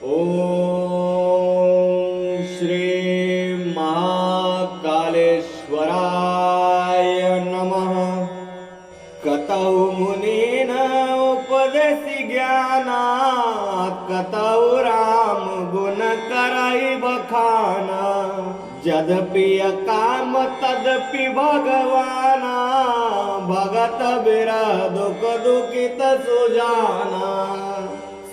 ओम श्री महाकालेश्वराय नमः। कतौ मुनीन उपदेशि ज्ञाना, कतौ राम गुण करई बखाना। यद्यपि काम तदपि भगवाना, भगत बिरह दुख दुखित सुजाना।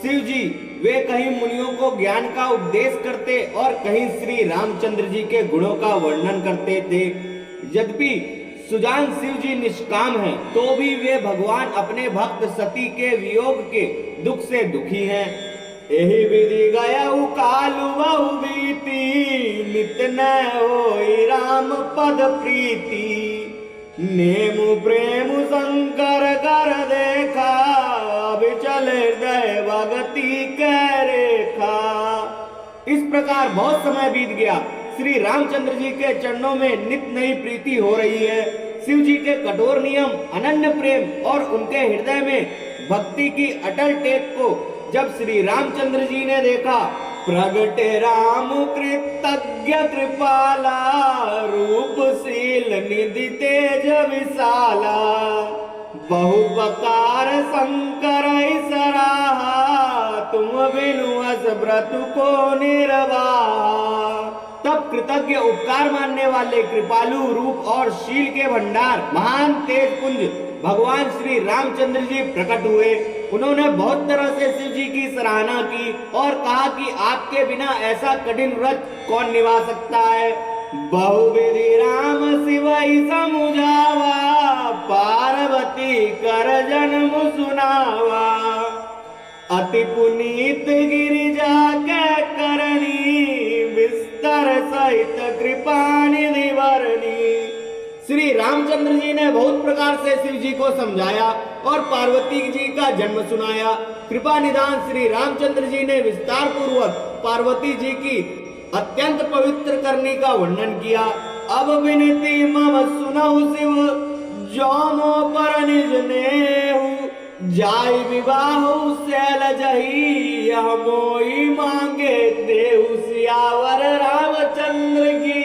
शिव जी वे कहीं मुनियों को ज्ञान का उपदेश करते और कहीं श्री रामचंद्र जी के गुणों का वर्णन करते थे। यद्यपि सुजान शिव जी निष्काम हैं, तो भी वे भगवान अपने भक्त सती के वियोग के दुख से दुखी हैं। यही विधि गया कालु बहु बीती, नित न होई राम पद प्रीति। नेम प्रेम शंकर कर देखा, चल हृदय भगति के रेखा। इस प्रकार बहुत समय बीत गया। श्री रामचंद्र जी के चरणों में नित नई प्रीति हो रही है। शिव जी के कठोर नियम, अनन्य प्रेम और उनके हृदय में भक्ति की अटल टेक को जब श्री रामचंद्र जी ने देखा, प्रगटे राम कृतज्ञ कृपाला, रूपशील निधि तेज विशाला। बहुपकार शंकर सराहा, तुम बिनु अस व्रत को निर्वाहा। तब कृतज्ञ उपकार मानने वाले कृपालु रूप और शील के भंडार महान तेज पुंज भगवान श्री रामचंद्र जी प्रकट हुए। उन्होंने बहुत तरह से शिव जी की सराहना की और कहा कि आपके बिना ऐसा कठिन व्रत कौन निभा सकता है। बहुविधि राम शिवई समुझावा, पार्वती कर जन्म सुनावा। अति पुनीत गिरिजा के करणी, विस्तर सहित कृपा निधि वरणी। श्री रामचंद्र जी ने बहुत प्रकार से शिव जी को समझाया और पार्वती जी का जन्म सुनाया। कृपा निधान श्री रामचंद्र जी ने विस्तार पूर्वक पार्वती जी की अत्यंत पवित्र करने का वर्णन किया। अब विनती मम सुनहु शिव, जौमो पर निज नेहु। जाय विवाहु शैलजहि, यह मोहि मांगे देहु। सियावर रामचंद्र की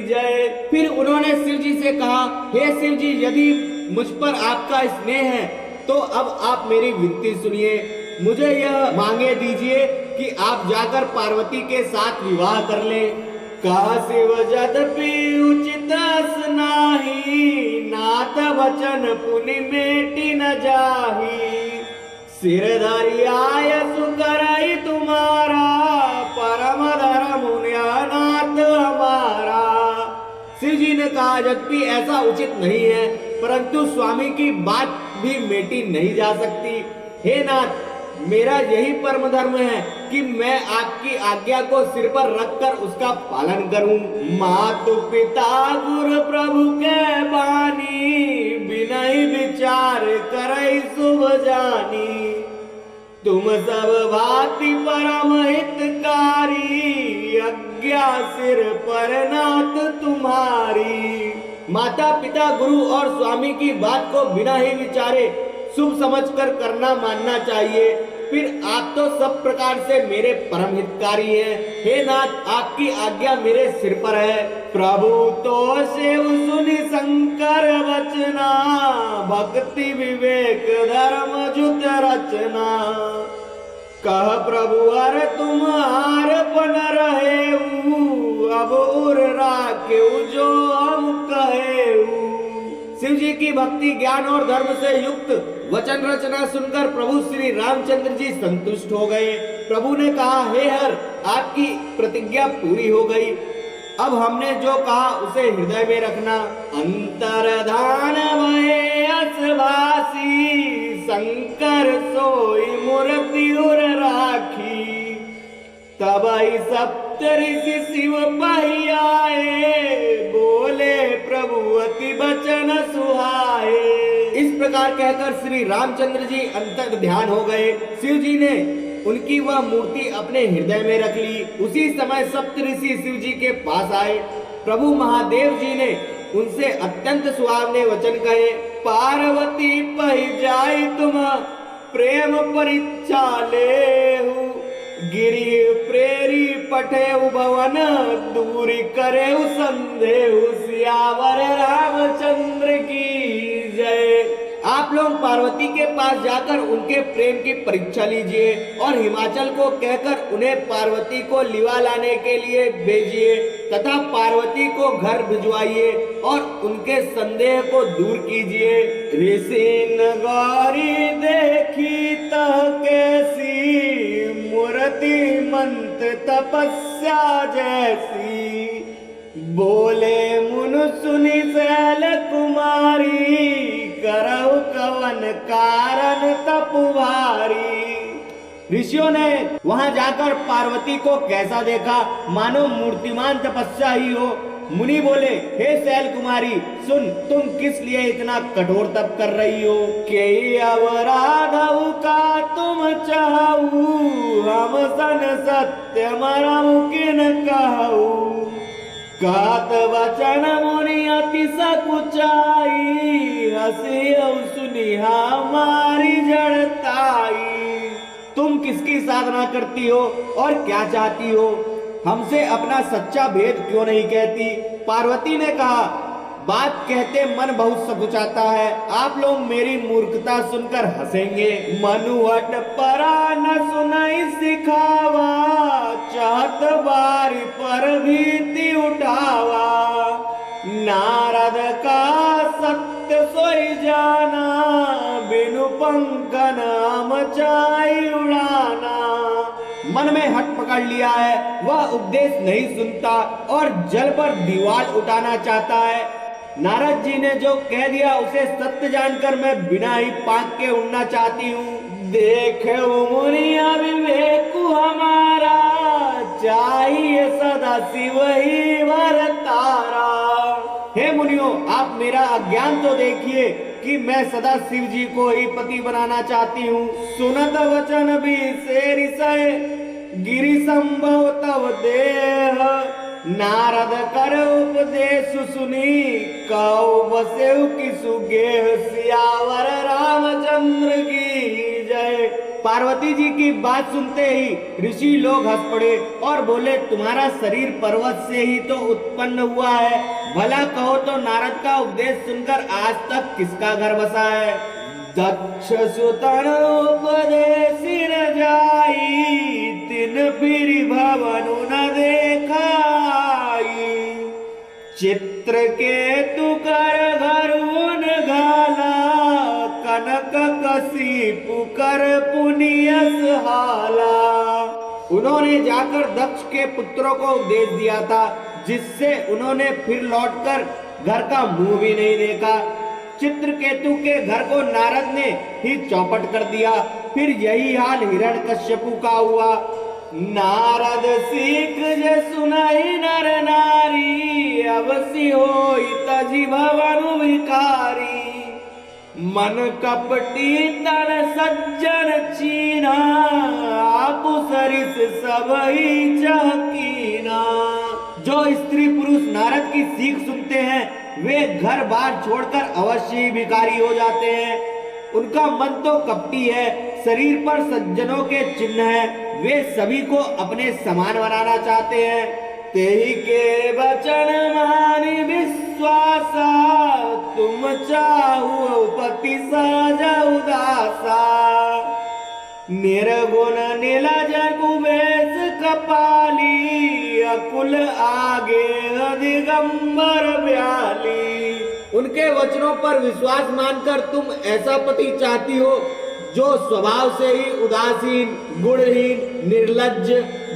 जय। फिर उन्होंने शिव जी से कहा, हे शिव जी, यदि मुझ पर आपका स्नेह है तो अब आप मेरी विनती सुनिए। मुझे यह मांगे दीजिए कि आप जाकर पार्वती के साथ विवाह कर लें। कहा शिव यद्यपि उचित नाही, नाथ वचन पुनि मेटि न जाही। सिर धरि आयसु करई तुम्हारा, परम धर्म नाथ हमारा। शिव जी ने कहा, यद्यपि ऐसा उचित नहीं है, परंतु स्वामी की बात भी मेटी नहीं जा सकती। हे नाथ, मेरा यही परम धर्म है कि मैं आपकी आज्ञा को सिर पर रखकर उसका पालन करूं। मातु पिता गुरु प्रभु के बानी, बिनहि विचार करई शुभ जानी। तुम सब भांति परम हितकारी, आज्ञा सिर पर नाथ तुम्हारी। माता पिता गुरु और स्वामी की बात को बिना ही विचारे शुभ समझकर करना मानना चाहिए। फिर आप तो सब प्रकार से मेरे परम हितकारी हैं। हे नाथ, आपकी आज्ञा मेरे सिर पर है। प्रभु तो शिव सुनि शंकर वचना, भक्ति विवेक धर्म जुत रचना। कह प्रभु अर तुम हार पन रहेऊ, अब उर राखेऊ जो हम कहेऊ। शिव जी की भक्ति ज्ञान और धर्म से युक्त वचन रचना सुनकर प्रभु श्री रामचंद्र जी संतुष्ट हो गए। प्रभु ने कहा, हे हर, आपकी प्रतिज्ञा पूरी हो गई। अब हमने जो कहा उसे हृदय में रखना। अंतरधान भये असभासी, शंकर सोई मूर्ति उर राखी। तबई सप्त ऋषि शिव पहियाए, बोले प्रभु अति बचन सुहाए। इस प्रकार कहकर श्री रामचंद्र जी अंतर ध्यान हो गए। शिव जी ने उनकी वह मूर्ति अपने हृदय में रख ली। उसी समय सप्त ऋषि शिव जी के पास आए। प्रभु महादेव जी ने उनसे अत्यंत सुहावने वचन कहे। पार्वती पहि जाई तुम, प्रेम परीक्षा लेहु। गिरी प्रेरी पठे भवन, दूरी करे संदेह, सियावर रामचंद्र की जय। आप लोग पार्वती के पास जाकर उनके प्रेम की परीक्षा लीजिए और हिमाचल को कहकर उन्हें पार्वती को लिवा लाने के लिए भेजिए तथा पार्वती को घर भिजवाइए और उनके संदेह को दूर कीजिए। ऋषि गौरी देखी तह कैसी, मूर्ति मंत तपस्या जैसी, बोले मुनु सुनी शैल कुमारी, करहु कवन कारण तपुवारी। ऋषियों ने वहां जाकर पार्वती को कैसा देखा, मानो मूर्तिमान तपस्या ही हो। मुनि बोले, हे शैल कुमारी, सुन, तुम किस लिए इतना कठोर तप कर रही हो? के अवराधऊ का तुम चाहू, हम सन सत्य मरऊ किन कहू, कहत वचन मुनि अति सकुचाई, हसियौ सुनी हमारी जड़ताई। तुम किसकी साधना करती हो और क्या चाहती हो? हमसे अपना सच्चा भेद क्यों नहीं कहती? पार्वती ने कहा, बात कहते मन बहुत सकुचाता है, आप लोग मेरी मूर्खता सुनकर हंसेंगे। मनुहट परा न सुनाई सिखावा, चाहत बारी पर भीति उठावा, नारद का सत्य सोई जाना, बिनु पंखन मचाई उड़ाना। मन में हट पकड़ लिया है, वह उपदेश नहीं सुनता और जल पर दीवार उठाना चाहता है। नारद जी ने जो कह दिया उसे सत्य जानकर मैं बिना ही पाक के उड़ना चाहती हूँ। देखे मुनिया विवेकु हमारा, चाहिए सदा शिव ही वरतारा। हे मुनियों, आप मेरा अज्ञान तो देखिए कि मैं सदा शिव जी को ही पति बनाना चाहती हूँ। सुनत वचन भी से ऋषय, गिरि संभव तव देह, नारद कर उपदेश सुनी, कौ बसेउ की सुगेह, सियावर रामचंद्र की जय। पार्वती जी की बात सुनते ही ऋषि लोग हंस पड़े और बोले, तुम्हारा शरीर पर्वत से ही तो उत्पन्न हुआ है, भला कहो तो नारद का उपदेश सुनकर आज तक किसका घर बसा है? दक्ष सुतन उपदेशी न जाई, तिन फिर भवन न देखाई, चित्र के तु कर घरुन घाला, कनक कसी पुकर पुनियस हाला। उन्होंने जाकर दक्ष के पुत्रों को उपदेश दिया था, जिससे उन्होंने फिर लौटकर घर का मुंह भी नहीं देखा। चित्रकेतु के घर को नारद ने ही चौपट कर दिया। फिर यही हाल हिरण्यकश्यपु का हुआ। नारद सीख जे सुनाई नर नारी, अवसी होई तजी भवनु भिखारी, मन कपटी तन सज्जन चीना, आपु सरिस सब ही चहकीना। जो स्त्री पुरुष नारद की सीख सुनते हैं वे घर बार छोड़कर अवश्य ही भिखारी हो जाते हैं। उनका मन तो कपटी है, शरीर पर सज्जनों के चिन्ह हैं, वे सभी को अपने समान बनाना चाहते हैं। तेहि के वचन मानि विश्वासा, तुम चाहु पति सहज उदासा, निर्गुण नीलज कुबेश कपाली, अकुल आगे दिगंबर ब्याली। उनके वचनों पर विश्वास मानकर तुम ऐसा पति चाहती हो जो स्वभाव से ही उदासीन, गुणहीन, निर्लज्ज,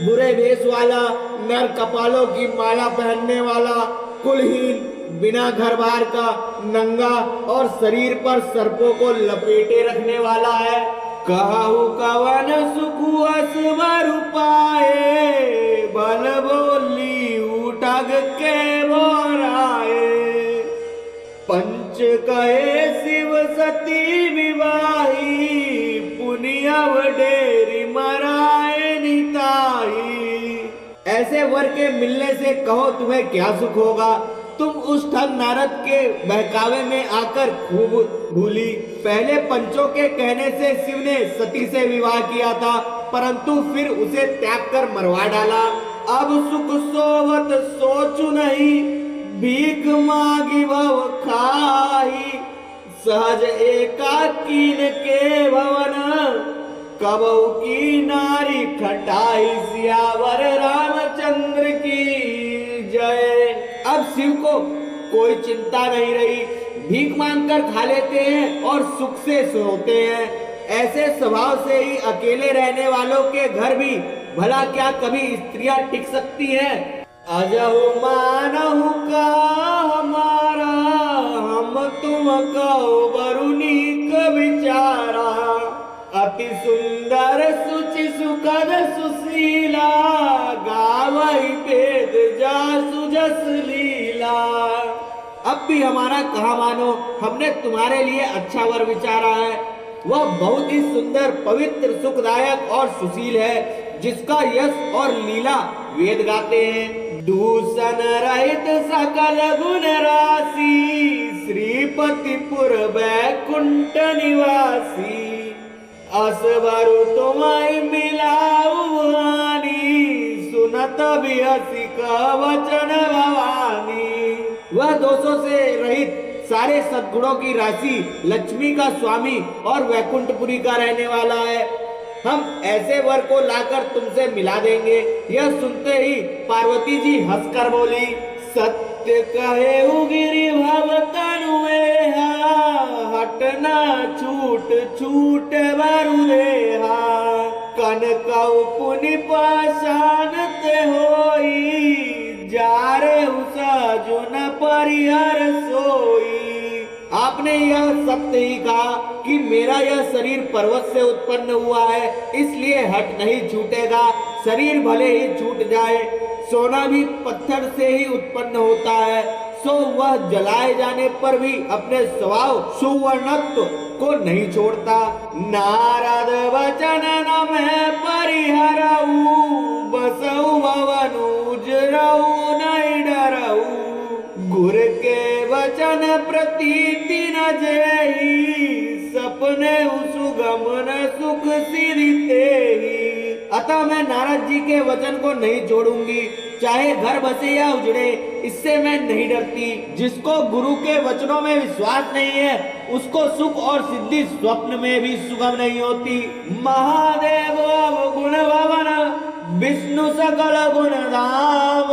बुरे वेश वाला, नर कपालों की माला पहनने वाला, कुलहीन, बिना घर बार का, नंगा और शरीर पर सर्पों को लपेटे रखने वाला है। कहु कवन सुख असवर पाए, बल बोली उठग के बोराए, पंच कहे शिव सती विवाही, पुनियव डेरी मराए निताही। ऐसे वर के मिलने से कहो तुम्हें क्या सुख होगा। तुम उस ठग नारद के बहकावे में आकर खूब भूली। पहले पंचों के कहने से शिव ने सती से विवाह किया था, परंतु फिर उसे त्याग कर मरवा डाला। अब सुख सोवत सोचु नहीं, भीख मांगी भव खाही। सहज एकाकीन के भवन, कबहू की नारी खटाई। सियावर रामचंद्र की जय। अब शिव को कोई चिंता नहीं रही, भीख मांगकर खा लेते हैं और सुख से सोते हैं। ऐसे स्वभाव से ही अकेले रहने वालों के घर भी भला क्या कभी स्त्रियां टिक सकती हैं? अजहु मानहु का हमारा, हम तुम कहो बरुनीक विचारा। अति सुंदर सुचि सुखद सुशीला, गावई वेद जासु जस लीला। अब भी हमारा कहा मानो, हमने तुम्हारे लिए अच्छा वर विचारा है। वह बहुत ही सुंदर, पवित्र, सुखदायक और सुशील है, जिसका यश और लीला वेद गाते हैं। दूषण रहित सकल गुण राशि, श्रीपतिपुर बैकुंठ निवासी। असवरु तुम्हारी मिलाऊ वाणी, सुनत बिहसी का वचन भवानी। वह दोषों से रहित, सारे सद्गुणों की राशि, लक्ष्मी का स्वामी और वैकुंठपुरी का रहने वाला है। हम ऐसे वर को लाकर तुमसे मिला देंगे। यह सुनते ही पार्वती जी हंसकर बोली, सत्य कहे उगिरी भव तनुएहा, हटना छूट छूट वरुदेहा। कनकऊ पुनि पाषाण ते होई, जारे उसजुन परिहर सोई। आपने यह सत्य ही कहा कि मेरा यह शरीर पर्वत से उत्पन्न हुआ है, इसलिए हट नहीं छूटेगा। शरीर भले ही छूट जाए, सोना भी पत्थर से ही उत्पन्न होता है, सो वह जलाए जाने पर भी अपने स्वभाव सुवर्णत्व को नहीं छोड़ता। नारद वचन न मैं परिहरऊ, बसऊ भवन उजरऊ नहीं डरऊ। गुर के वचन प्रतीति न जेही, सपने सुगम न सुख सिरि तेहि। अतः मैं नारद जी के वचन को नहीं छोड़ूंगी, चाहे घर बसे या उजड़े, इससे मैं नहीं डरती। जिसको गुरु के वचनों में विश्वास नहीं है, उसको सुख और सिद्धि स्वप्न में भी सुगम नहीं होती। महादेव गुण भवन, विष्णु सकल गुण धाम।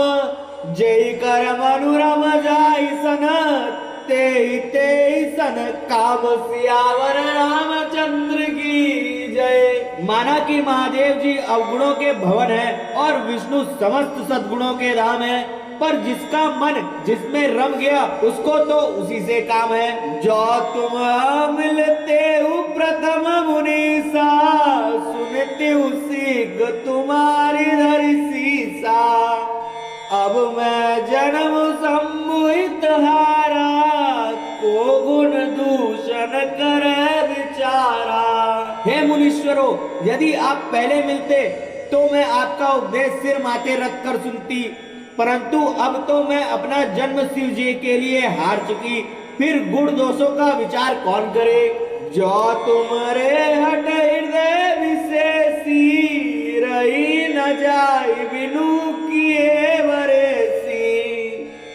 जय कर मनुरम जाय सन, ते सन काम। सियावर रामचंद्र की जय। माना कि महादेव जी अवगुणों के भवन है और विष्णु समस्त सद्गुणों के धाम है, पर जिसका मन जिसमें रम गया उसको तो उसी से काम है। जो तुम मिलते हो प्रथम मुनीसा, सुनते हो सीख तुम्हारी धरि सीसा। अब मैं जन्म सम्मोहित हारा, को गुण दूषण कर विचारा। हे मुनीश्वरों, यदि आप पहले मिलते तो मैं आपका उपदेश सिर माथे रख कर सुनती, परंतु अब तो मैं अपना जन्म शिव जी के लिए हार चुकी, फिर गुण दोषों का विचार कौन करे। जो तुम्हारे हट हृदय विशेषी, रही न जाय बिनु किए वरेसी।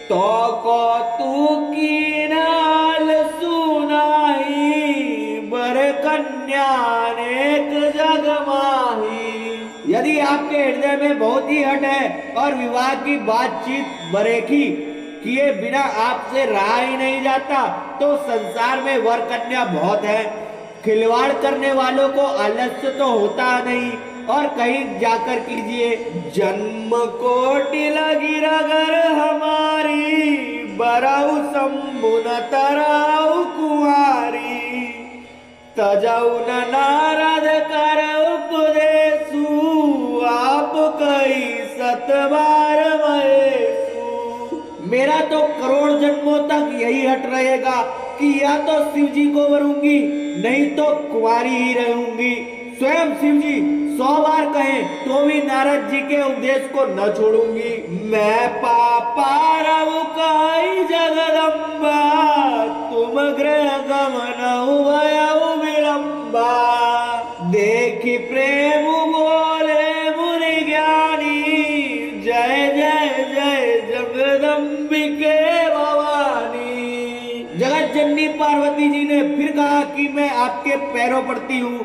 तो को तू की नाल सुनाही, बर कन्या नेक जग माही। यदि आपके हृदय में बहुत ही हट है और विवाह की बातचीत बरेखी किए बिना आपसे रहा ही नहीं जाता, तो संसार में वर कन्या बहुत है। खिलवाड़ करने वालों को आलस्य तो होता नहीं, और कहीं जाकर कीजिए। जन्म कोटि लगी रगर हमारी, बरऊ शंभु न तराऊ कुंवारी। तजऊ न नारद कर उपदेशु, आप कई सतबार महेशु। मेरा तो करोड़ जन्मों तक यही हट रहेगा कि या तो शिव जी को वरूंगी, नहीं तो कुंवारी ही रहूंगी। स्वयं शिव जी 100 बार कहें तो भी नारद जी के उपदेश को न छोड़ूंगी। मैं पापा रव काई जगदम्बा, तुम गृह गमन विलंबा। देखी प्रेम जगदम्बिके भवानी। जगत जननी पार्वती जी ने फिर कहा कि मैं आपके पैरों पड़ती हूँ,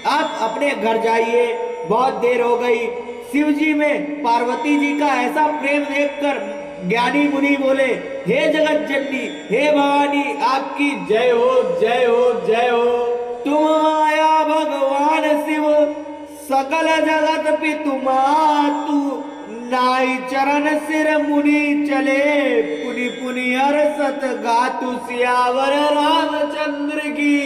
आप अपने घर जाइए, बहुत देर हो गई। शिव जी में पार्वती जी का ऐसा प्रेम देखकर ज्ञानी मुनि बोले, हे जगत जननी, हे भवानी, आपकी जय हो, जय हो, जय हो। तुम आया भगवान शिव, सकल जगत पितु मातु, नाई चरण सिर मुनि चले, पुनि पुनि हर्षत गातु, सियावर रामचंद्र की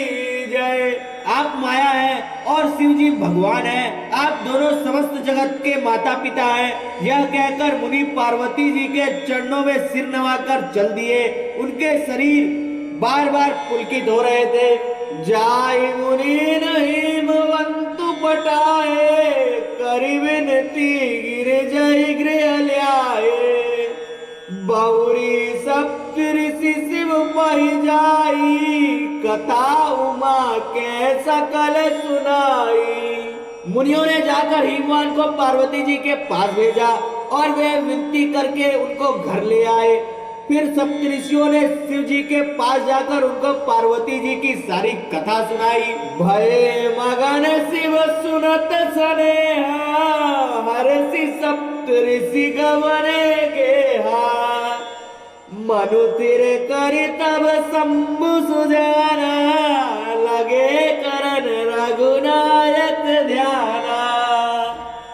जय। आप माया हैं और शिव जी भगवान हैं, आप दोनों समस्त जगत के माता पिता हैं। यह कहकर मुनि पार्वती जी के चरणों में सिर नवाकर चल दिए। उनके शरीर बार बार पुलकित हो रहे थे। जाय मुनि नहीं मवंतु पटाए, करि विनती गिर जय गृह ल्याए, बहुरी सप्त ऋषि शिव पहि जाई, कथा उमा के सकल सुनाई। मुनियों ने जाकर हिमवान को पार्वती जी के पास भेजा और वे विनती करके उनको घर ले आए। फिर सप्तऋषियों ने शिव जी के पास जाकर उनको पार्वती जी की सारी कथा सुनाई। भय मगन शिव सुनत सनेहा, हर्षि सप्तऋषि गवने गेहा, मनु तिर करि तब शंभु सुजाना, लगे करन रघुनायक ध्याना।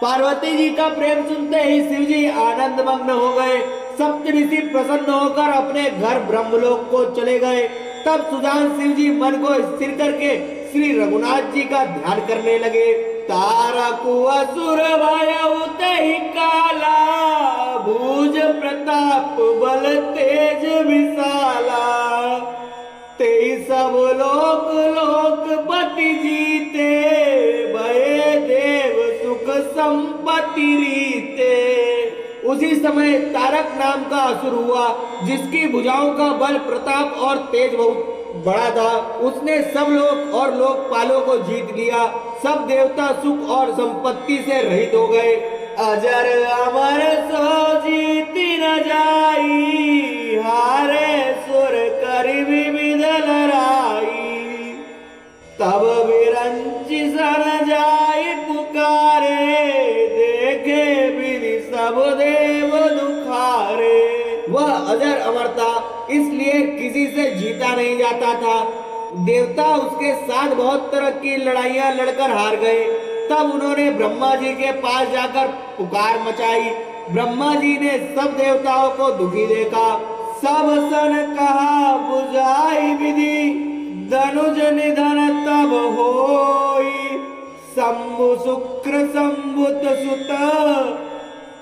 पार्वती जी का प्रेम सुनते ही शिव जी आनंद मग्न हो गए। सप्तऋषि प्रसन्न होकर अपने घर ब्रह्मलोक को चले गए। तब सुजान शिव जी मन को स्थिर करके श्री रघुनाथ जी का ध्यान करने लगे। तारकु असुर भयउ तहि काला, भुज प्रताप बल तेज विशाला, तेई सब लोक लोकपति जीते, भय देव सुख संपत्ति रीते। उसी समय तारक नाम का असुर हुआ, जिसकी भुजाओं का बल प्रताप और तेज बहुत बड़ा था। उसने सब लोक और लोकपालों को जीत लिया। सब देवता सुख और संपत्ति से रहित हो गए। अजर अमर सो जीति न जाई, हारे सुर करि विविध लड़ाई, तब विरंचि सन जाई पुकारे, देखे बिनि सब देव दुखारे। वह अजर अमर था, इसलिए किसी से जीता नहीं जाता था। देवता उसके साथ बहुत तरह की लड़ाइयां लड़कर हार गए। तब उन्होंने ब्रह्मा जी के पास जाकर पुकार मचाई। ब्रह्मा जी ने सब देवताओं को दुखी देखा। सब सन कहा बुझाई विधि, धनुज निधन तब होई, शंभु शुक्र शंभुत सुत,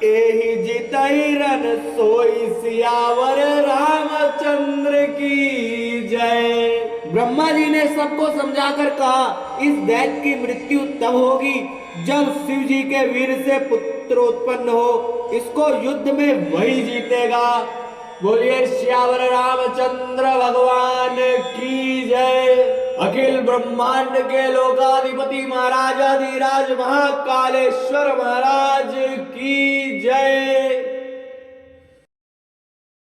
एहि जितई रन सोई, सियावर रामचंद्र की जय। ब्रह्मा जी ने सबको समझाकर कहा, इस दैत्य की मृत्यु तब होगी जब शिव जी के वीर से पुत्र उत्पन्न हो। इसको युद्ध में वही जीतेगा। बोलिए सियावर रामचंद्र भगवान की जय। अखिल ब्रह्मांड के लोकाधिपति महाराजाधिराज महाकालेश्वर महाराज की जय।